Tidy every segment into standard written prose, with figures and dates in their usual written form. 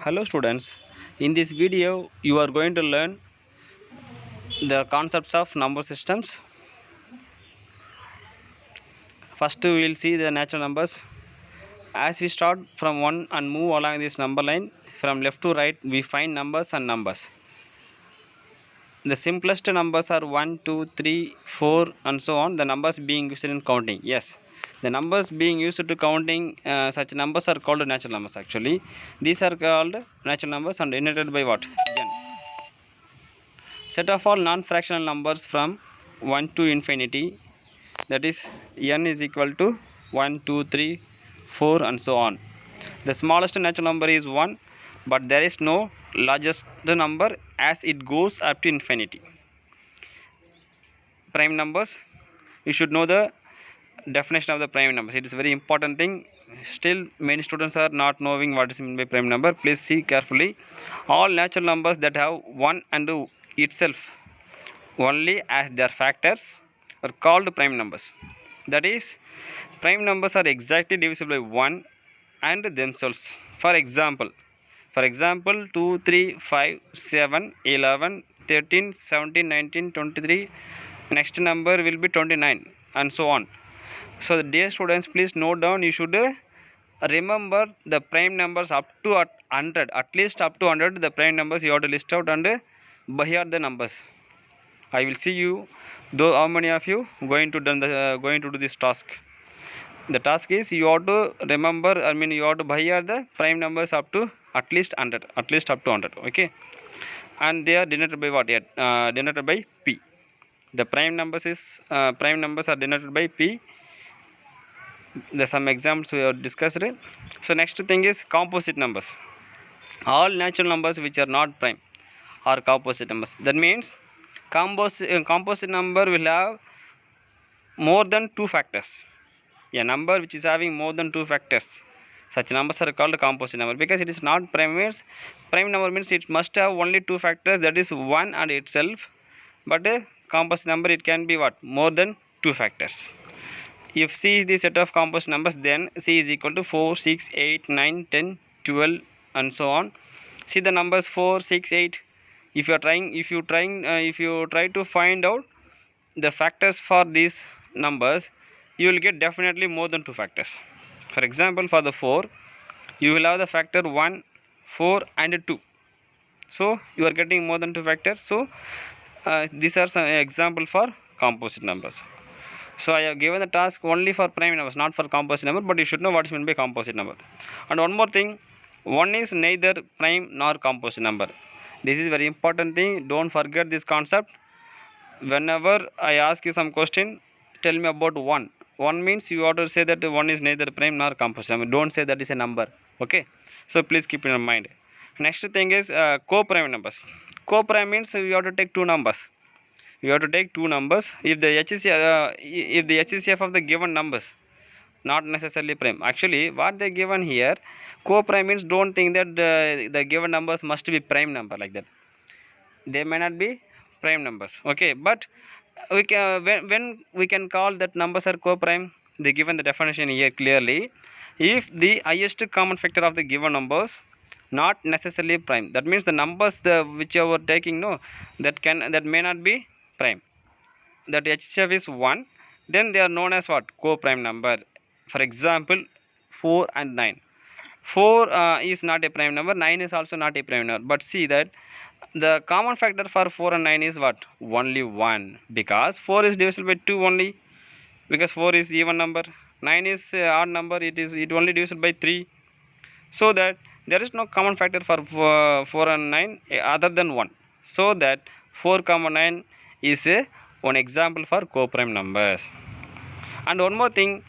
Hello students, in this video you are going to learn the concepts of number systems. First we will see the natural numbers. As we start from 1 and move along this number line from left to right, we find numbers and numbers. The simplest numbers are 1, 2, 3, 4 and so on, the numbers being used in counting. Yes, the numbers being used to counting, such numbers are called natural numbers actually. These are called natural numbers and denoted by what? N. Set of all non-fractional numbers from 1 to infinity, that is n is equal to 1, 2, 3, 4 and so on. The smallest natural number is 1, but there is no largest number as it goes up to infinity. Prime numbers, you should know the definition of the prime numbers. It is a very important thing. Still many students are not knowing what is meant by prime number. Please see carefully. All natural numbers that have 1 and itself only as their factors are called prime numbers. That is, prime numbers are exactly divisible by 1 and themselves. For example 2, 3, 5, 7, 11, 13, 17, 19, 23. Next number will be 29 and so on. So dear students, please note down, you should remember the prime numbers up to 100, at least up to 100 the prime numbers you have to list out and by heart the numbers. I will see you, though how many of you going to do this task. The task is you have to remember, you have to by heart the prime numbers up to at least 100, at least up to 100. Okay, and they are denoted by what? Denoted by p. The prime numbers are denoted by p. There are some examples we have discussed. So next thing is composite numbers. All natural numbers which are not prime are composite numbers. That means composite number will have more than two factors. A number which is having more than two factors, such numbers are called composite number. Because it is not prime, means prime number means it must have only two factors, that is 1 and itself. But a composite number, it can be what? More than two factors. If C is the set of composite numbers, then C is equal to 4, 6, 8, 9, 10, 12 and so on. See the numbers 4, 6, 8. If you try to find out the factors for these numbers, you will get definitely more than two factors. For example, for the 4, you will have the factor 1, 4 and 2. So you are getting more than two factors. So these are some example for composite numbers. So I have given the task only for prime numbers, not for composite number, but you should know what is meant by composite number. And one more thing, one is neither prime nor composite number. This is very important thing. Don't forget this concept. Whenever I ask you some question, tell me about one. One means you have to say that one is neither prime nor composite number. Don't say that is a number. Okay. So please keep in mind. Next thing is co-prime numbers. Co-prime means you have to take two numbers. You have to take two numbers. If the HCF of the given numbers not necessarily prime. Actually, what they given here, co-prime means don't think that the given numbers must be prime number like that. They may not be prime numbers. Okay, but we can, when we can call that numbers are co-prime, they given the definition here clearly. If the highest common factor of the given numbers not necessarily prime, that means the numbers which you are taking, no, that may not be prime, that HCF is 1, then they are known as what? Co-prime number. For example, 4 and 9. 4 is not a prime number, 9 is also not a prime number. But see that the common factor for 4 and 9 is what? Only 1, because 4 is divisible by 2 only, because 4 is even number, 9 is odd number, it only divisible by 3. So that there is no common factor for 4 and 9 other than 1. So that 4, 9 is one example for co-prime numbers. And one more thing,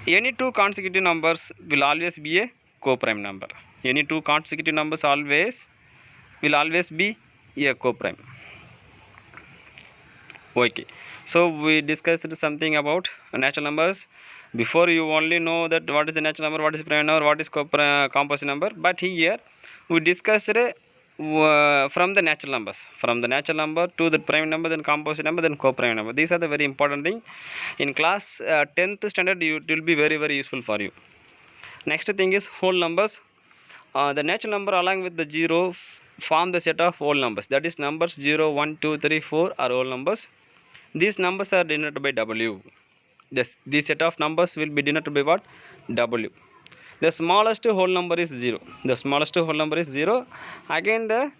any two consecutive numbers will always be a co-prime number. Any two consecutive numbers will always be a co-prime. Okay, so we discussed something about natural numbers. Before, you only know that what is the natural number, what is prime number, what is composite number. But here we discussed from the natural numbers, from the natural number to the prime number, then composite number, then co-prime number. These are the very important thing. In class 10th standard, it will be very useful for you. Next thing is whole numbers. The natural number along with the 0 form the set of whole numbers. That is numbers 0, 1, 2, 3, 4 are whole numbers. These numbers are denoted by W. This set of numbers will be denoted by what? W. The smallest whole number is 0. The smallest whole number is 0. Again the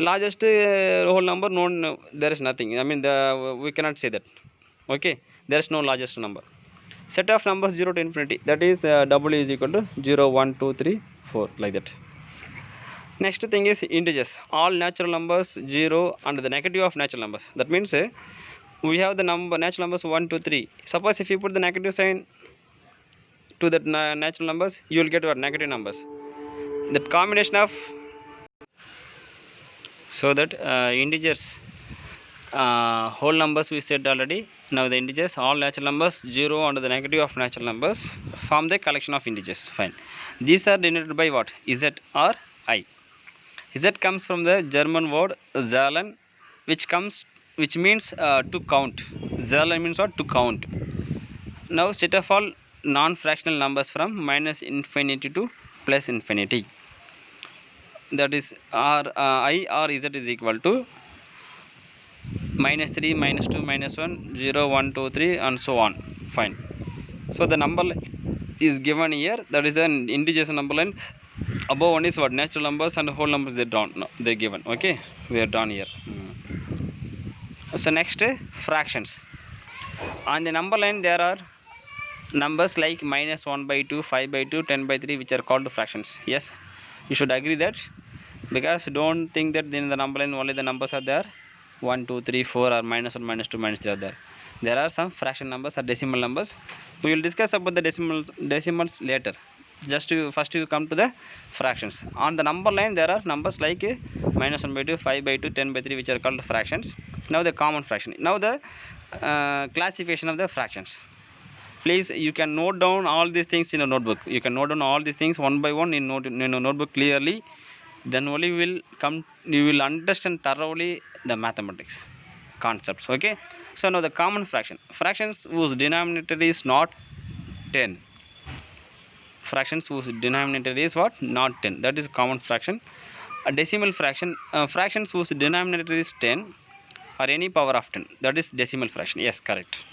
largest whole number known, there is nothing. I mean we cannot say that. Okay, there is no largest number. Set of numbers 0 to infinity, that is W is equal to 0, 1, 2, 3, 4, like that. Next thing is integers. All natural numbers 0 and the negative of natural numbers. That means we have the natural numbers 1, 2, 3. Suppose if you put the negative sign to the natural numbers, you will get what? Negative numbers. That combination of, so that integers, whole numbers we said already. Now the integers, all natural numbers 0 and the negative of natural numbers form the collection of integers. Fine. These are denoted by what? Z or I. Z comes from the German word Zahlen, which means to count. Zahlen means what? To count. Now set of all non-fractional numbers from minus infinity to plus infinity. That is I or Z is equal to minus 3, minus 2, minus 1, 0, 1, 2, 3 and so on. Fine. So the number is given here. That is the integers number line. Above one is what? Natural numbers and whole numbers they drawn. No, they given. Okay, we are done here. So next fractions. On the number line there are numbers like minus 1 by 2, 5 by 2, 10 by 3, which are called fractions. Yes, you should agree that, because don't think that in the number line only the numbers are there 1, 2, 3, 4 or minus 1, minus 2, minus 3 are there. There are some fraction numbers or decimal numbers. We will discuss about the decimals later. Just first you come to the fractions. On the number line there are numbers like minus 1 by 2, 5 by 2, 10 by 3, which are called fractions. Now the common fraction. Now the classification of the fractions. Please, you can note down all these things in a notebook. You can note down all these things one by one in a notebook clearly. Then only you will understand thoroughly the mathematics concepts. Okay. So now the common fraction. Fractions whose denominator is not 10. Fractions whose denominator is what? Not 10. That is common fraction. A decimal fraction. Fractions whose denominator is 10 or any power of 10. That is decimal fraction. Yes, correct.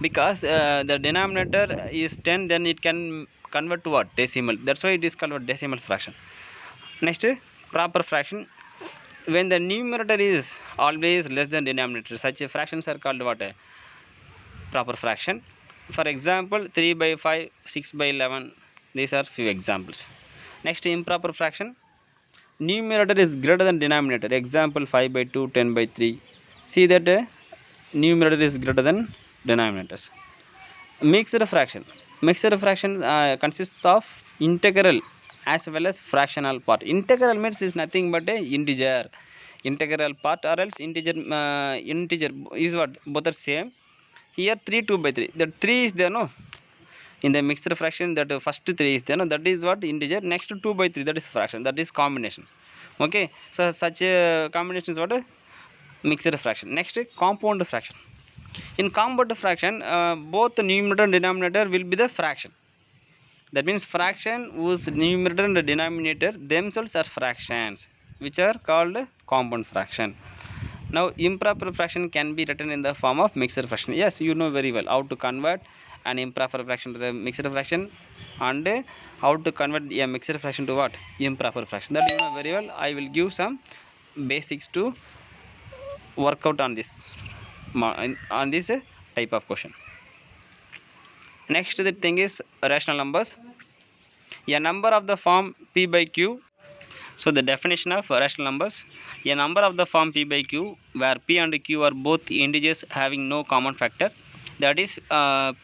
Because the denominator is 10, then it can convert to what? Decimal. That's why it is called decimal fraction. Next, proper fraction. When the numerator is always less than denominator, such fractions are called what? Proper fraction. For example, 3 by 5, 6 by 11. These are few examples. Next, improper fraction. Numerator is greater than denominator. Example, 5 by 2, 10 by 3. See that numerator is greater than denominators. Mixed fraction. Mixed fraction consists of integral as well as fractional part. Integral means is nothing but a integer. Integral part or else integer is what? Both are same. Here 3, 2 by 3. That 3 is there, no? In the mixed fraction, that first 3 is there, no? That is what? Integer. Next 2 by 3, that is fraction. That is combination. Okay. So such a combination is what? Mixed fraction. Next, compound fraction. In compound fraction, both the numerator and denominator will be the fraction. That means fraction whose numerator and denominator themselves are fractions, which are called compound fraction. Now improper fraction can be written in the form of mixed fraction. Yes, you know very well how to convert an improper fraction to the mixed fraction, and how to convert a mixed fraction to what? Improper fraction. That you know very well. I will give some basics to work out on this type of question. Next the thing is rational numbers. A number of the form p by q. So the definition of rational numbers: a number of the form p by q where p and q are both integers having no common factor, that is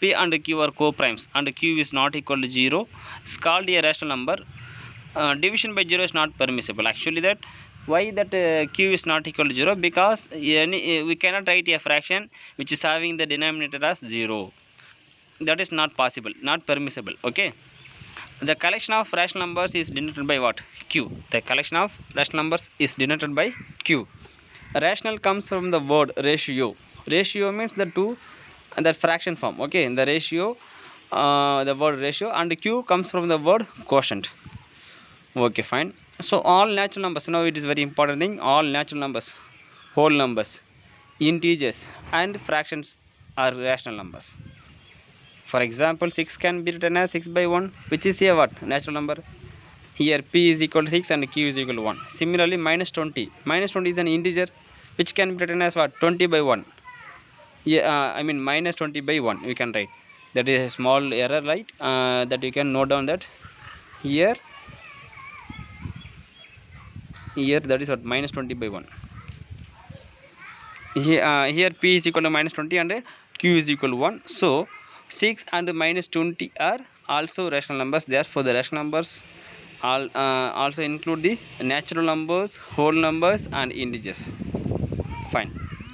p and q are co-primes and q is not equal to 0, is called a rational number. Division by 0 is not permissible. Actually, that why that q is not equal to 0? Because we cannot write a fraction which is having the denominator as 0. That is not possible, not permissible. Okay. The collection of rational numbers is denoted by what? Q. The collection of rational numbers is denoted by Q. Rational comes from the word ratio. Ratio means the two and the fraction form. Okay. In the ratio, the word ratio, and Q comes from the word quotient. Okay, fine. So all natural numbers, now it is very important thing, all natural numbers, whole numbers, integers and fractions are rational numbers. For example, 6 can be written as 6 by 1, which is a what? Natural number. Here p is equal to 6 and q is equal to 1. Similarly, minus 20. Minus 20 is an integer which can be written as what? 20 by 1. Yeah, I mean minus 20 by 1 we can write. That is a small error, right? That you can note down that here that is what? Minus 20 by 1. Here p is equal to minus 20 and q is equal to 1. So 6 and minus 20 are also rational numbers. Therefore the rational numbers also include the natural numbers, whole numbers and integers. Fine.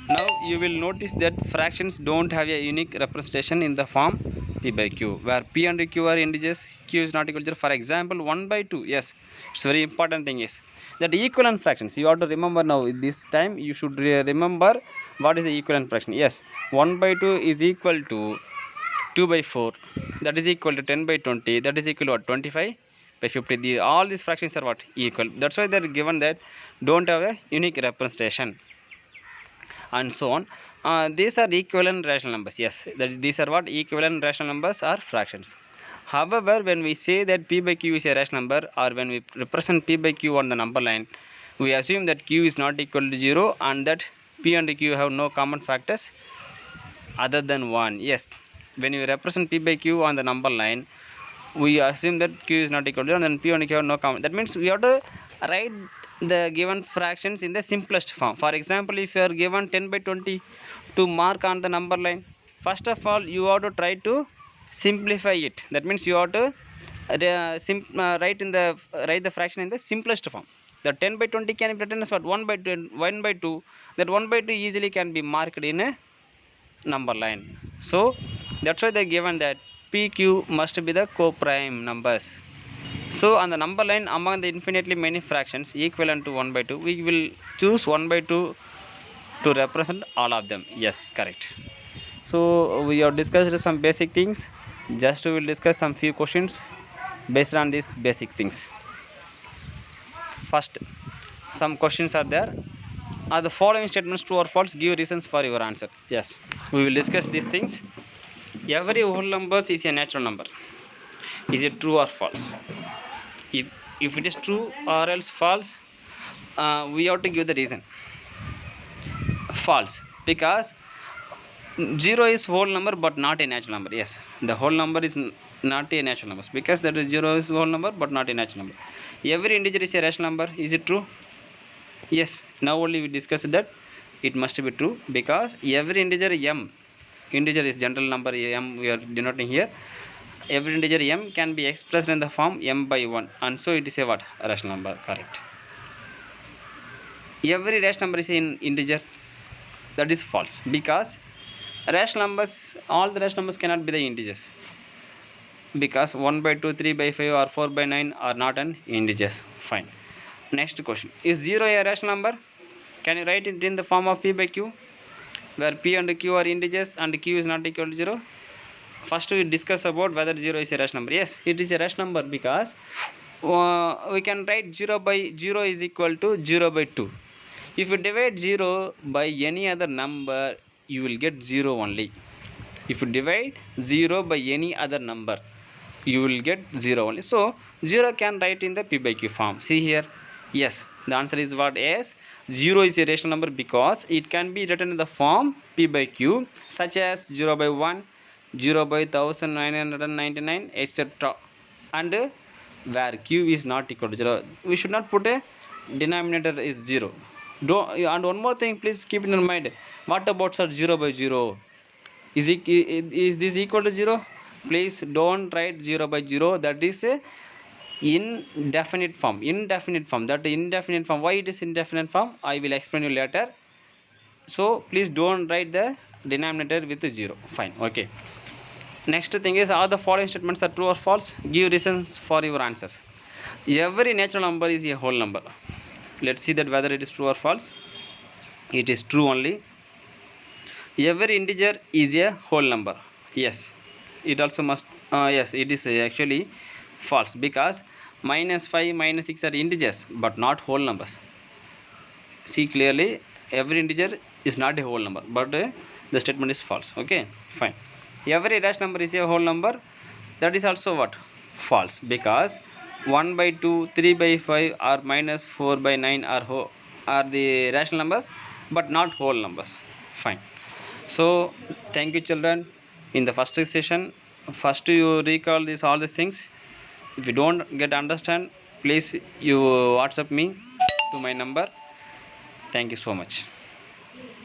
Now you will notice that fractions don't have a unique representation in the form p by q, where p and q are integers, q is not equal to 0. For example, 1 by 2. Yes, it's very important thing is that equivalent fractions. You have to remember now. This time you should remember what is the equivalent fraction. Yes, 1 by 2 is equal to 2 by 4. That is equal to 10 by 20. That is equal to what? 25 by 50. All these fractions are what? Equal. That's why they are given that don't have a unique representation and so on. These are equivalent rational numbers. Yes, these are what? Equivalent rational numbers are fractions. However, when we say that p by q is a rational number, or when we represent p by q on the number line, we assume that q is not equal to 0 and that p and q have no common factors other than 1. Yes, when you represent p by q on the number line, we assume that q is not equal to 0 and then p and q have no common. That means we have to write the given fractions in the simplest form. For example, if you are given 10 by 20 to mark on the number line, first of all you have to try to simplify it. That means you have to write the fraction in the simplest form. The 10 by 20 can be written as what? 1 by 2, 1 by 2. That 1 by 2 easily can be marked in a number line. So that's why they given that pq must be the co-prime numbers. So on the number line among the infinitely many fractions equivalent to 1 by 2, we will choose 1 by 2 to represent all of them. Yes, correct. So we have discussed some basic things. Just we will discuss some few questions based on these basic things. First, some questions are there. Are the following statements true or false? Give reasons for your answer. Yes, we will discuss these things. Every whole number is a natural number. Is it true or false? If it is true or else false, we have to give the reason. False, because 0 is whole number but not a natural number. Yes, the whole number is not a natural number, because that is 0 is whole number but not a natural number. Every integer is a rational number. Is it true? Yes, now only we discussed that it must be true, because every integer m, integer is general number m we are denoting here. Every integer m can be expressed in the form m by 1, and so it is a what? A rational number. Correct. Every rational number is in integer. That is false, because rational numbers, all the rational numbers cannot be the integers, because 1 by 2, 3 by 5 or 4 by 9 are not an integers. Fine. Next question, is 0 a rational number? Can you write it in the form of p by q, where p and q are integers and q is not equal to 0? First we discuss about whether 0 is a rational number. Yes, it is a rational number, because we can write 0 by 0 is equal to 0 by 2. If you divide 0 by any other number, you will get 0 only. If you divide 0 by any other number, you will get 0 only. So 0 can write in the p by q form. See here. Yes, the answer is what? Yes, 0 is a rational number, because it can be written in the form p by q, such as 0 by 1, 0 by 1999, etc. And where q is not equal to 0, we should not put a denominator is 0. And one more thing, please keep in mind, what about 0 by 0? Is this equal to 0? Please don't write 0 by 0. That is a indefinite form. That indefinite form, why it is indefinite form, I will explain you later. So please don't write the denominator with 0. Fine. Okay. Next thing is, are the following statements are true or false? Give reasons for your answers. Every natural number is a whole number. Let's see that whether it is true or false. It is true only. Every integer is a whole number. Yes, it also must. Yes, it is actually false, because minus 5 minus 6 are integers but not whole numbers. See clearly, every integer is not a whole number, but the statement is false. Okay, fine. Every rational number is a whole number, that is also what? False, because 1 by 2, 3 by 5 or minus 4 by 9 are the rational numbers but not whole numbers. Fine. So thank you children. In the first session, first you recall this all these things. If you don't get understand, please you WhatsApp me to my number. Thank you so much.